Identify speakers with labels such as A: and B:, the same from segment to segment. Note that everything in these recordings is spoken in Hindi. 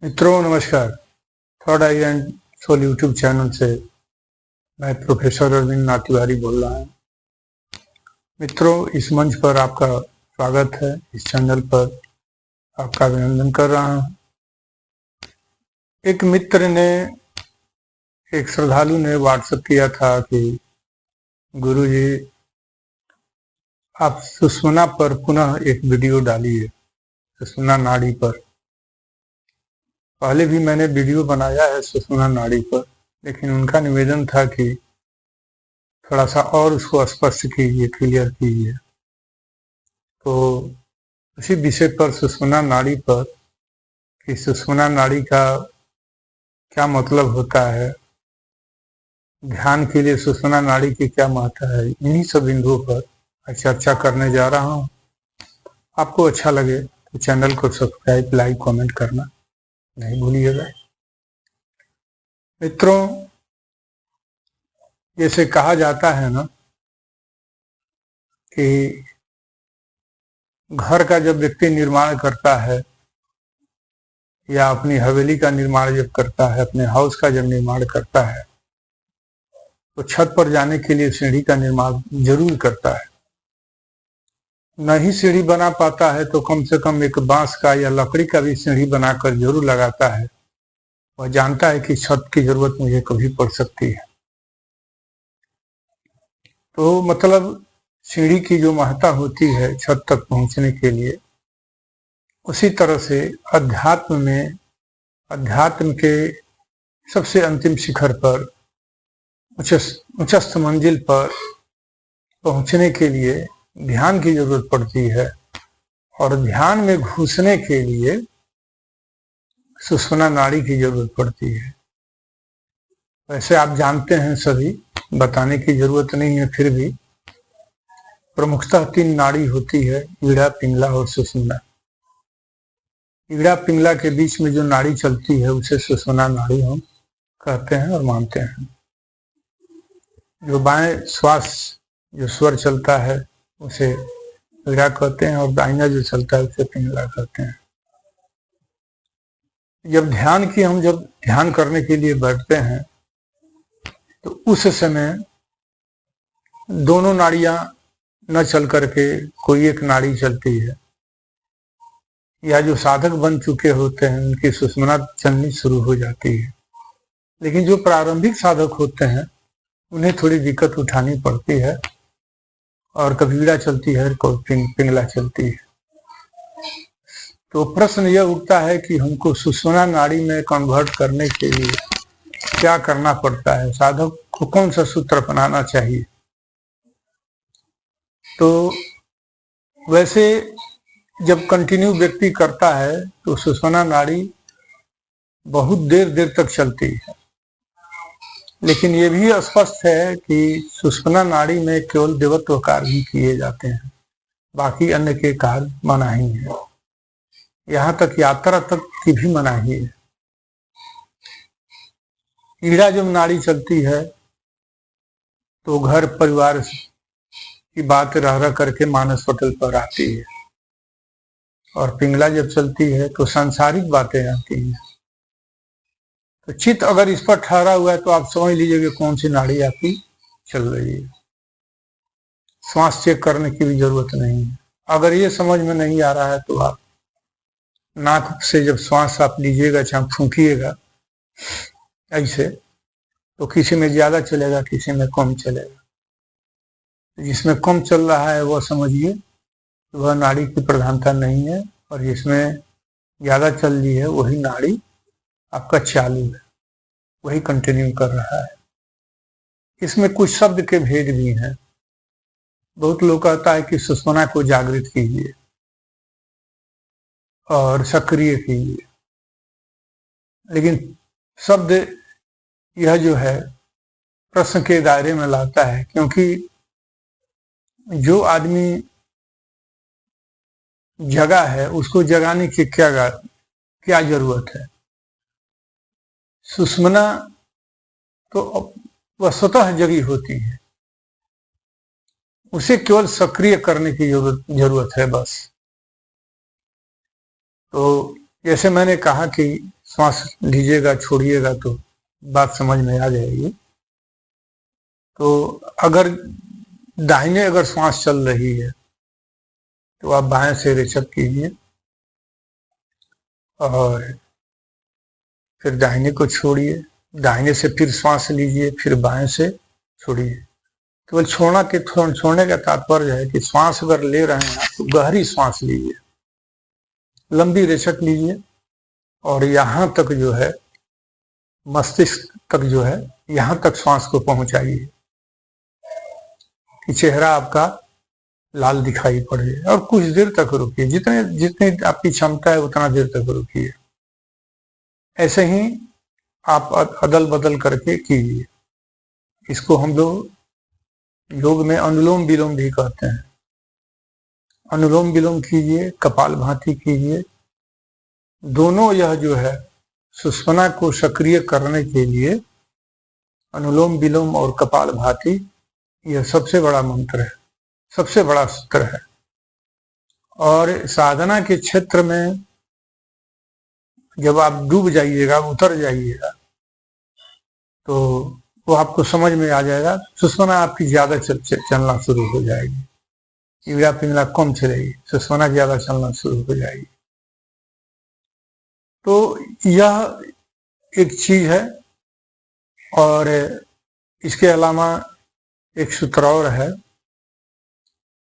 A: मित्रों नमस्कार। Third eye and soul YouTube channel से मैं प्रोफेसर अरविंद नाथ तिवारी बोल रहा हूँ। मित्रों, इस मंच पर आपका स्वागत है। इस चैनल पर आपका अभिनंदन कर रहा हूँ। एक मित्र ने, एक श्रद्धालु ने व्हाट्सएप किया था कि गुरुजी आप सुषुम्ना पर पुनः एक वीडियो डालिए, सुषुम्ना नाड़ी पर। पहले भी मैंने वीडियो बनाया है सुषुम्ना नाड़ी पर, लेकिन उनका निवेदन था कि थोड़ा सा और उसको स्पष्ट कीजिए, क्लियर कीजिए। तो उसी विषय पर सुषुम्ना नाड़ी पर कि सुषुम्ना नाड़ी का क्या मतलब होता है, ध्यान के लिए सुषुम्ना नाड़ी की क्या महत्व है, इन्हीं सब बिंदुओं पर चर्चा करने जा रहा हूँ। आपको अच्छा लगे तो चैनल को सब्सक्राइब, लाइक, कमेंट करना नहीं भूलिएगा। मित्रों, जैसे कहा जाता है ना कि घर का जब व्यक्ति निर्माण करता है या अपनी हवेली का निर्माण जब करता है, अपने हाउस का जब निर्माण करता है, तो छत पर जाने के लिए सीढ़ी का निर्माण जरूर करता है। नहीं सीढ़ी बना पाता है तो कम से कम एक बांस का या लकड़ी का भी सीढ़ी बनाकर जरूर लगाता है। वह जानता है कि छत की जरूरत मुझे कभी पड़ सकती है। तो मतलब सीढ़ी की जो महत्ता होती है छत तक पहुंचने के लिए, उसी तरह से अध्यात्म में, अध्यात्म के सबसे अंतिम शिखर पर, उच्चस्थ मंजिल पर पहुंचने के लिए ध्यान की जरूरत पड़ती है। और ध्यान में घुसने के लिए सुषुम्ना नाड़ी की जरूरत पड़ती है। वैसे आप जानते हैं सभी, बताने की जरूरत नहीं है, फिर भी प्रमुखतः 3 नाड़ी होती है, ईड़ा, पिंगला और सुषुम्ना। ईड़ा पिंगला के बीच में जो नाड़ी चलती है उसे सुषुम्ना नाड़ी हम कहते हैं और मानते हैं। जो बाएं श्वास, जो स्वर चलता है उसे ईड़ा कहते हैं, और दाहिना जो चलता है उसे पिंगला कहते हैं। जब ध्यान करने के लिए बैठते हैं तो उस समय दोनों नाड़ियां न चल करके कोई एक नाड़ी चलती है, या जो साधक बन चुके होते हैं उनकी सुषुम्ना चलनी शुरू हो जाती है। लेकिन जो प्रारंभिक साधक होते हैं उन्हें थोड़ी दिक्कत उठानी पड़ती है, और कभी ईड़ा चलती है, कभी पिंगला चलती है। तो प्रश्न यह उठता है कि हमको सुषुम्ना नाड़ी में कन्वर्ट करने के लिए क्या करना पड़ता है, साधक को कौन सा सूत्र अपनाना चाहिए। तो वैसे जब कंटिन्यू व्यक्ति करता है तो सुषुम्ना नाड़ी बहुत देर तक चलती है। लेकिन ये भी स्पष्ट है कि सुषुम्ना नाड़ी में केवल देवत्व कार्य ही किए जाते हैं, बाकी अन्य के कार्य मनाही है। यहाँ तक यात्रा तक की भी मनाही है। ईड़ा जब नाड़ी चलती है तो घर परिवार की बात रह करके मानस पटल पर आती है, और पिंगला जब चलती है तो सांसारिक बातें आती हैं। तो चित्त अगर इस पर ठहरा हुआ है तो आप समझ लीजिए कि कौन सी नाड़ी आपकी चल रही है। श्वास चेक करने की भी जरूरत नहीं है। अगर ये समझ में नहीं आ रहा है तो आप नाक से जब श्वास आप लीजिएगा, चाहे फूंकिएगा ऐसे, तो किसी में ज्यादा चलेगा, किसी में कम चलेगा। जिसमें कम चल रहा है वह समझिए वह नाड़ी की प्रधानता नहीं है, और जिसमें ज्यादा चल रही है वही नाड़ी आपका चालू है, वही कंटिन्यू कर रहा है। इसमें कुछ शब्द के भेद भी हैं। बहुत लोग कहता है कि सुषुम्ना को जागृत कीजिए और सक्रिय कीजिए, लेकिन शब्द यह जो है प्रश्न के दायरे में लाता है, क्योंकि जो आदमी जगा है उसको जगाने की क्या जरूरत है। सुषुम्ना तो वह स्वतः जगी होती है, उसे केवल सक्रिय करने की जरूरत है बस। तो जैसे मैंने कहा कि श्वास लीजिएगा छोड़िएगा तो बात समझ में आ जाएगी। तो अगर दाहिने अगर श्वास चल रही है तो आप बाएं से रेचक कीजिए और फिर दाहिने को छोड़िए, दाहिने से फिर श्वास लीजिए, फिर बाएं से छोड़िए। केवल छोड़ने का तात्पर्य है कि श्वास अगर ले रहे हैं तो गहरी श्वास लीजिए, लंबी रेचक लीजिए और यहां तक जो है मस्तिष्क तक जो है यहां तक श्वास को पहुंचाइए कि चेहरा आपका लाल दिखाई पड़े और कुछ देर तक रुकिए, जितनी आपकी क्षमता है उतना देर तक रुकिए। ऐसे ही आप अदल बदल करके कीजिए। इसको हम लोग योग में अनुलोम विलोम भी कहते हैं। अनुलोम विलोम कीजिए, कपालभाति कीजिए। दोनों यह जो है सुषुम्ना को सक्रिय करने के लिए अनुलोम विलोम और कपालभाति यह सबसे बड़ा मंत्र है, सबसे बड़ा सूत्र है। और साधना के क्षेत्र में जब आप डूब जाइएगा, उतर जाइएगा, तो वो आपको समझ में आ जाएगा। सुषुम्ना आपकी ज्यादा चलना शुरू हो जाएगी, ईड़ा पिंगला कम चलेगी, सुषुम्ना ज्यादा चलना शुरू हो जाएगी। तो यह एक चीज है। और इसके अलावा एक सूत्र और है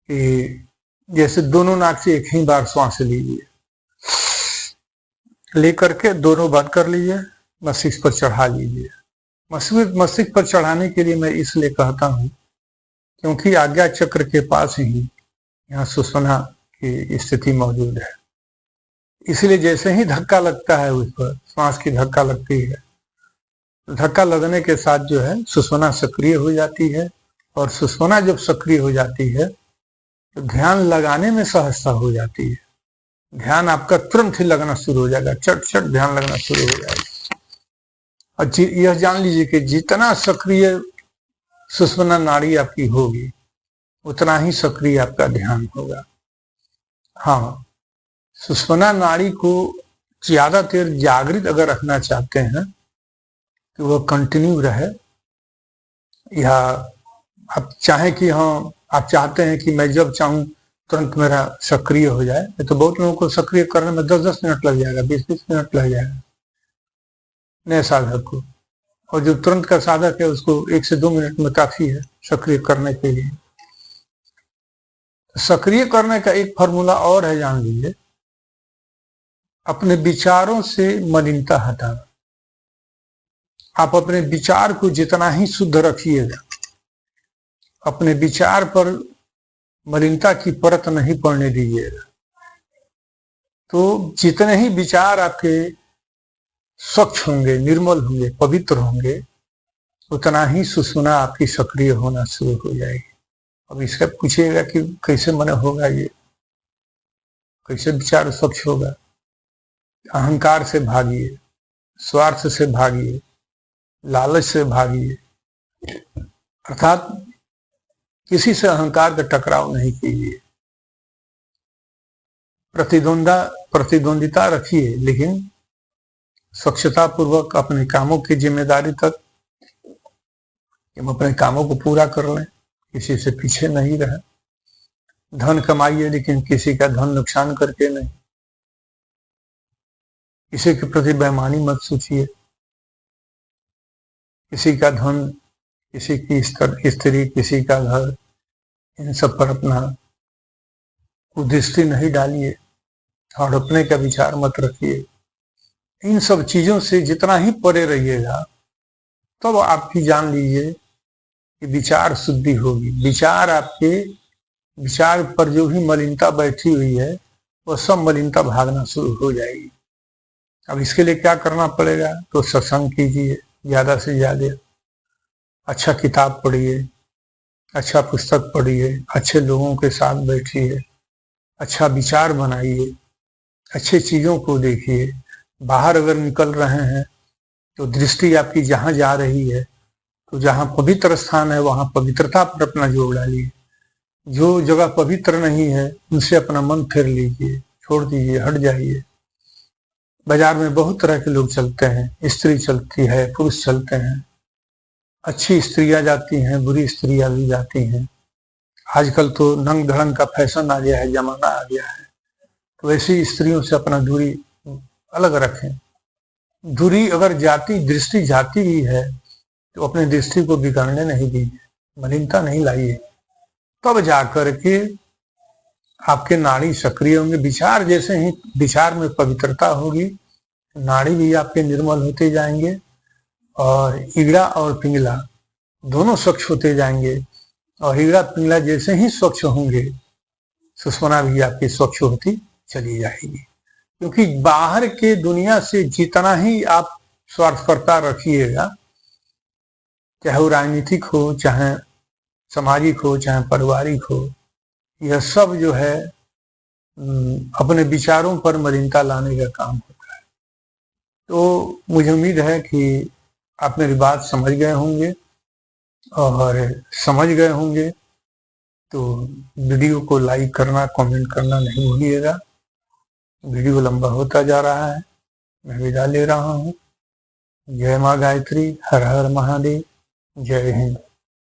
A: कि जैसे दोनों नाक से एक ही बार श्वास लीजिए, लेकर के दोनों बंद कर लीजिए, मस्तिष्क पर चढ़ा लीजिए। मस्तिष्क पर चढ़ाने के लिए मैं इसलिए कहता हूं क्योंकि आज्ञा चक्र के पास ही यहाँ सुषुम्ना की स्थिति मौजूद है। इसलिए जैसे ही धक्का लगता है, उस पर श्वास की धक्का लगती है, धक्का लगने के साथ जो है सुषुम्ना सक्रिय हो जाती है। और सुषुम्ना जब सक्रिय हो जाती है तो ध्यान लगाने में सहजता हो जाती है। ध्यान आपका तुरंत ही लगना शुरू हो जाएगा, चट चट ध्यान लगना शुरू हो जाएगा। और यह जान लीजिए कि जितना सक्रिय सुषुम्ना नाड़ी आपकी होगी उतना ही सक्रिय आपका ध्यान होगा। हाँ, सुषुम्ना नाड़ी को ज्यादा देर जागृत अगर रखना चाहते हैं कि वह कंटिन्यू रहे, या आप चाहें कि हाँ आप चाहते हैं कि मैं जब चाहूं तुरंत मेरा सक्रिय हो जाए, तो बहुत लोगों को सक्रिय करने में 10-10 मिनट लग जाएगा, 20-20 मिनट लग जाएगा नए साधक को। और जो तुरंत का साधक है उसको 1 से 2 मिनट में काफी है सक्रिय करने के लिए। सक्रिय करने का एक फॉर्मूला और है, जान लीजिए, अपने विचारों से मलिनता हटाना। आप अपने विचार को जितना ही शुद्ध रखिएगा, अपने विचार पर मलिनता की परत नहीं पड़ने दीजिएगा, तो जितने ही विचार आपके स्वच्छ होंगे, निर्मल होंगे, पवित्र होंगे, उतना ही सुषुम्ना आपकी सक्रिय होना शुरू हो जाएगी। अब इसका पूछिएगा कि कैसे मन होगा, ये कैसे विचार स्वच्छ होगा? अहंकार से भागिए, स्वार्थ से भागिए, लालच से भागिए, अर्थात किसी से अहंकार का टकराव नहीं कीजिए। प्रतिद्वंदिता रखिए, लेकिन स्वच्छता पूर्वक अपने कामों की जिम्मेदारी तक हम अपने कामों को पूरा कर लें, किसी से पीछे नहीं रहे। धन कमाइए लेकिन किसी का धन नुकसान करके नहीं, किसी के प्रति बेईमानी मत सोचिए। किसी का धन, किसी की स्त्री, किसी का घर, इन सब पर अपना कुदृष्टि नहीं डालिए और अपने का विचार मत रखिए। इन सब चीजों से जितना ही परे रहिएगा, तब तो आपकी जान लीजिए कि विचार शुद्धि होगी। विचार पर जो भी मलिनता बैठी हुई है, वह सब मलिनता भागना शुरू हो जाएगी। अब इसके लिए क्या करना पड़ेगा? तो सत्संग कीजिए, ज्यादा से ज्यादा अच्छा किताब पढ़िए, अच्छा पुस्तक पढ़िए, अच्छे लोगों के साथ बैठिए, अच्छा विचार बनाइए, अच्छे चीजों को देखिए। बाहर अगर निकल रहे हैं तो दृष्टि आपकी जहां जा रही है, तो जहां पवित्र स्थान है वहां पवित्रता पर अपना जोर डालिए। जो जगह पवित्र नहीं है उनसे अपना मन फेर लीजिए, छोड़ दीजिए, हट जाइए। बाजार में बहुत तरह के लोग चलते हैं, स्त्री चलती है, पुरुष चलते हैं, अच्छी स्त्रियां जाती हैं, बुरी स्त्रियां भी जाती हैं। आजकल तो नंग धड़ंग का फैशन आ गया है, जमाना आ गया है, तो ऐसी स्त्रियों से अपना दूरी अलग रखें। दूरी अगर जाती दृष्टि जाती भी है तो अपनी दृष्टि को बिगड़ने नहीं दीजिए, मलिनता नहीं लाइए, तब जाकर के आपके नाड़ी सक्रिय होंगे। विचार जैसे ही विचार में पवित्रता होगी, नाड़ी भी आपके निर्मल होते जाएंगे और ईड़ा और पिंगला दोनों स्वच्छ होते जाएंगे। और ईड़ा पिंगला जैसे ही स्वच्छ होंगे, सुषमना भी आपकी स्वच्छ होती चली जाएगी। क्योंकि बाहर के दुनिया से जितना ही आप स्वार्थपरता रखिएगा, चाहे वो राजनीतिक हो, चाहे सामाजिक हो, चाहे पारिवारिक हो, यह सब जो है अपने विचारों पर मलिनता लाने का काम होता है। तो मुझे उम्मीद है कि आप मेरी बात समझ गए होंगे, और समझ गए होंगे तो वीडियो को लाइक करना, कमेंट करना नहीं भूलिएगा। वीडियो लंबा होता जा रहा है, मैं विदा ले रहा हूँ। जय माँ गायत्री, हर हर महादेव, जय हिंद।